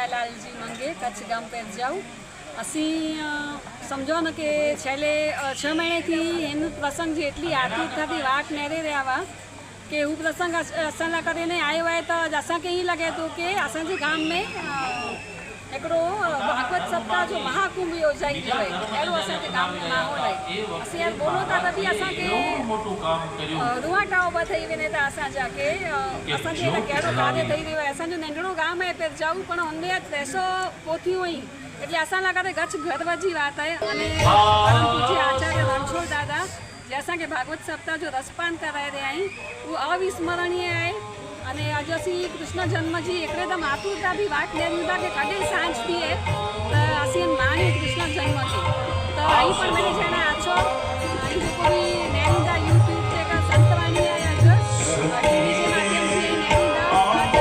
दयालाल जी मंगे कच्छ गाम पेरजाऊ असी समझो न कि छेल्ले 6 महीने एन प्रसंग जेटली आतुरता थी वाट नेरे रहा कि वो प्रसंग असां करीने आयो है तो असांखे ई लगे तो कि असांजे गाम में हिकिड़ो भागवत सप्ताह जो महाकुंभ योजाई है अहिड़ो असांजे गाम में माहौल है। असीं यार बोलो था तभी असांखे रुआटाओ ब थी वञे था असांजा के असांजे कहिड़ो कार्य थी रहियो आहे। असांजो नंढड़ो गाम आहे पेरजाऊ पण हुनमें 300 पोथियूं हुई એટલે અસાं लाइ गच गर्व जी વાત आहे। અને પરમ પૂજ્ય आचार्य रणछोड़ दादा જે અસાंखे भागवत सप्ताह जो रसपान कराए रहिया आहिनि उहो अविस्मरणीय आहे। અને આજે અસી કૃષ્ણ જન્મજી એકદમ આતુરતા બી વાટ લેવી હતા કે કડે સાંજ થઈએ તો અસી માની કૃષ્ણ જન્મજી તો અહીં પણ મને જાણે આછો અહીં જો કોઈ નૈનિતા યુટ્યુબ છે કે સંતવાણી આયા છે ટીવી જે માધ્યમથી નૈનિતા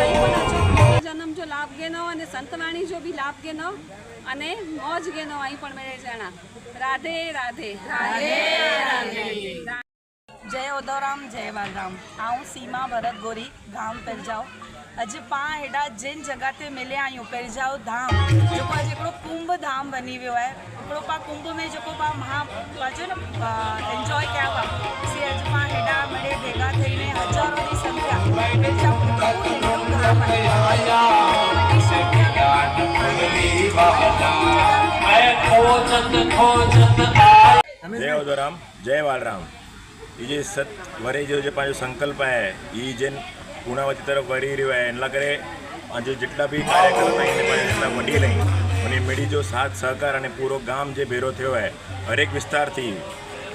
અહીં પણ આછો જન્મ જો લાભ ગેનો અને સંતવાણી જો બી લાભ ગેનો અને મોજ ગેનો અહીં પણ મને જાણા રાધે રાધે રાધે રાધે। जय उदोराम जय बालराम। आऊँ सीमा भरत गोरी गांव पेरजाऊ। अज पाँ हेॾा जिन जगह ते मिले आहियूं पेरजाऊ धाम जो अज हिकिड़ो कुंभ धाम बनी वियो आहे। हिकिड़ो पाँ कुंभ में जो पाँ महा पाँचो न एंजॉय कया हुआ असीं अज पाँ हेॾा मिड़े भेगा थईने हज़ारों जी संख्या पेरजाऊ जय उदोराम जय बालराम। ये जे 7 वरे जो पाँच संकल्प है ये जेन पूर्णावती तरफ वरी रो है एना करे जो जितना भी कार्यक्रम है वडी लई और मेरी जो साथ सहकार और पूरो गाम जो भेरो थयो है हरेक विस्तार थी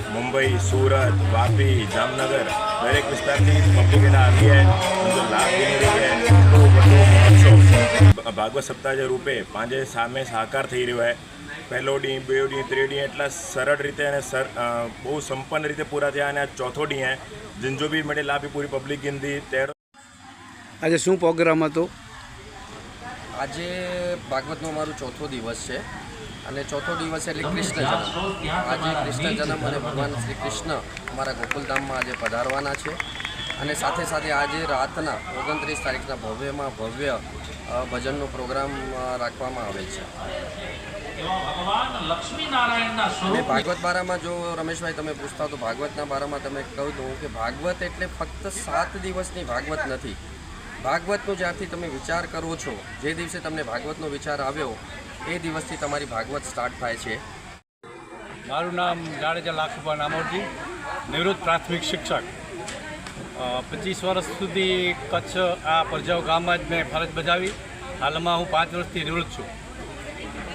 मुंबई सूरत वापी जामनगर दरेक विस्तार थी पब्लिक आई है उनको लाभ भी रही है। भागवत सप्ताह के रूपे पांचे सामे साकार थी रह्यो है। पहलो डी बे डी त्रे डी एटला सरल रीते बहुत संपन्न रीते पूरा थया अने चौथो डी है जिन जो भी मळे लाभ पूरी पब्लिक गिनती तेरो आज शू प्रोग्राम हतो। आज भागवत नो मारो चौथो दिवस है અને ચોથો દિવસ એટલે કૃષ્ણ જન્મ। આજે કૃષ્ણ જન્મ અને ભગવાન શ્રી કૃષ્ણ અમારા ગોકુલધામમાં આજે પધારવાના છે અને સાથે સાથે આજે રાતના 29 તારીખના ભવ્યમાં ભવ્ય ભજનનો પ્રોગ્રામ રાખવામાં આવે છે। मैं भागवत बारा में जो रमेश भाई तमे पूछता तो भागवतना बारा में तमे कहूँ दूँ कि भागवत एटले फक्त 7 दिवसनी भागवत नहीं। भागवतनो ज्यारथी तमे विचार करो छो जे दिवसे तमने भागवतनो विचार आव्यो ए दिवसथी तमारी भागवत स्टार्ट थाय छे। मारू नाम जाडेजा लाखुबा नामोरजी, निवृत्त प्राथमिक शिक्षक। 25 वर्ष सुधी कच्छ आ परजाऊ गाम में मैं फरज बजावी। हाल में हूँ 5 वर्षथी निवृत्त छूँ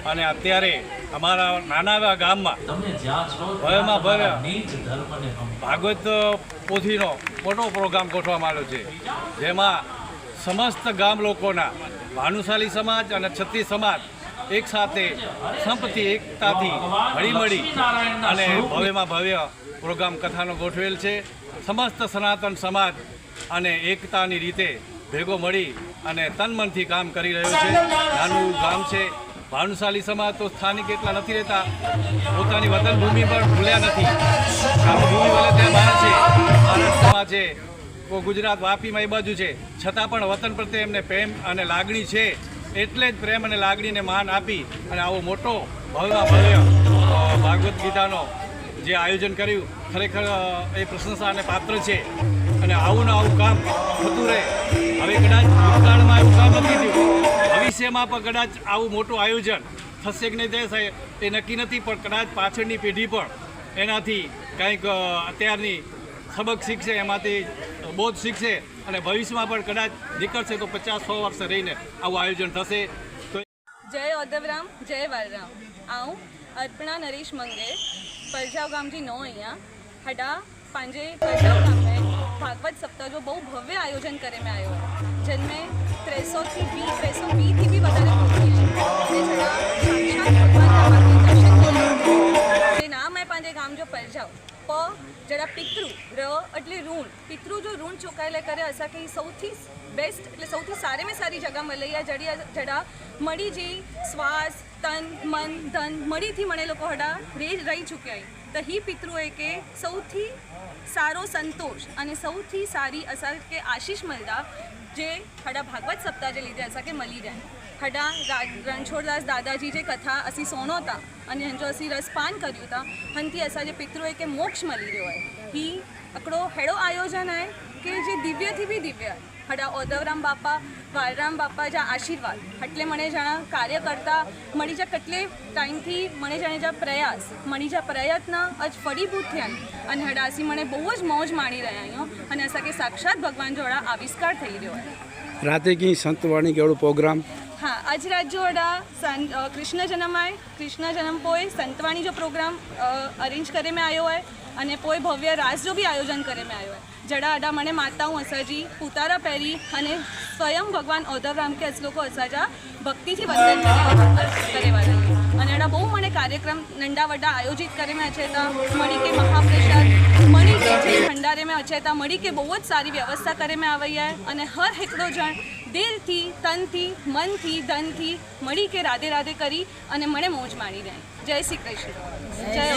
અને અત્યારે અમારા નાના એવા ગામમાં ભવ્યમાં ભવ્ય ભાગવત પોથીનો મોટો પ્રોગ્રામ ગોઠવવામાં આવ્યો છે જેમાં સમસ્ત ગામ લોકોના ભાનુશાલી સમાજ અને ક્ષત્રિય સમાજ એક સાથે સંપથી એકતાથી હળીમળી અને ભવ્યમાં ભવ્ય પ્રોગ્રામ કથાનો ગોઠવેલ છે। સમસ્ત સનાતન સમાજ અને એકતાની રીતે ભેગો મળી અને તનમનથી કામ કરી રહ્યો છે। નાનું ગામ છે। ભાનુશાલી સમાજ તો સ્થાનિક એટલા નથી રહેતા, પોતાની વતન ભૂમિ પર ભૂલ્યા નથી। ભૂમિ ભલે ત્યાં બહાર છે, મહારાષ્ટ્રમાં છે, કોઈ ગુજરાત વાપીમાં એ બાજુ છે, છતાં પણ વતન પ્રત્યે એમને પ્રેમ અને લાગણી છે। એટલે જ પ્રેમ અને લાગણીને માન આપી અને આવો મોટો ભવ્ય ભાગવત ગીતાનો જે આયોજન કર્યું ખરેખર એ પ્રશંસાને પાત્ર છે અને આવું ને આવું કામ થતું રહે। હવે કદાચ ભૂતકાળમાં એવું કામ નથી થયું, ભવિષ્યમાં પણ કદાચ આવું મોટું આયોજન થશે કે નહીં થશે એ નક્કી નથી, પણ કદાચ પાછળની પેઢી પણ એનાથી કંઈક અત્યારની સબક શીખશે, એમાંથી બોધ શીખશે અને ભવિષ્યમાં પણ કદાચ નીકળશે તો 50-100 વર્ષ રહીને આવું આયોજન થશે। તો जय उदवराम जय बालराम। आऊँ अर्पणा नरेश मंगे परजाऊ गाम जी नो अँ हडा पांजे परजाऊ गाम में भागवत सप्ताह जो बहु भव्य आयोजन करे में आयो जिनमें 320 थी भी વધારે नाम है पांजे गाम जो परजाऊ प जरा पितृ र એટલે ઋણ પિતૃ जो ऋण चुकायले करे असा के सौथी बेस्ट એટલે સૌથી સારે में सारी जगह મળે જડા મળી जी श्वास तन मन धन मड़ी थी मने लोग हड़ा रही चुक्या तो ही पितृओं के सौथी सारो संतोष और सौथी सारी असा के आशीष मळता जे हड़ा भागवत सप्ताह जे लीधे असा के मळी जाए। हडा रणछोड़दास दादाजी जे कथा असी सोनो था अने जो असी रसपान कर्યું था हंती असाजे पितरोए के मोक्ष मळी रह्यो है ही अकड़ो हेड़ो आयोजन है कि जे दिव्य थी भी दिव्य है हडा ओदवराम बापा वालराम बापा जा आशीर्वाद એટલે મને જાણા કાર્ય કરતા મળી જા કેટલે ટાઈમથી મને જાણે જા પ્રયાસ મળી જા પ્રયત્ન આજ ફળીભૂત થયા અને હડાસી મને બહુ જ મોજ માણી રહ્યા આયો અને અસાકે સાક્ષાત ભગવાન જોડા આવિષ્કાર થઈ રહ્યો है રાતે કંઈ સંતવાણી કેવડો પ્રોગ્રામ हाँ आज रात जो अड़ा कृष्ण जन्म आए कृष्ण जन्म पोए संतवाणी जो प्रोग्राम अरेंज करे में आयो है अने पोए भव्य रास जो भी आयोजन करे में आयो है जड़ा अड़ा मने माताओं असाजी पुतारा पहरी अने स्वयं भगवान ओदवराम के असलोको असाजा भक्ति थी वंदन करे वाला अने अड़ा बहु मने कार्यक्रम नंडा वड्डा आयोजित करे में अचेता मणी के महाप्रसाद मणी के जे भंडारे में अचेता मणी के बहुत सारी व्यवस्था करे में आवई है अने हर एकड़ो जण दिल थी तन थी मन थी धन थी मड़ी के राधे राधे करी अने मने मौज माणी रही। जय श्री कृष्ण। जय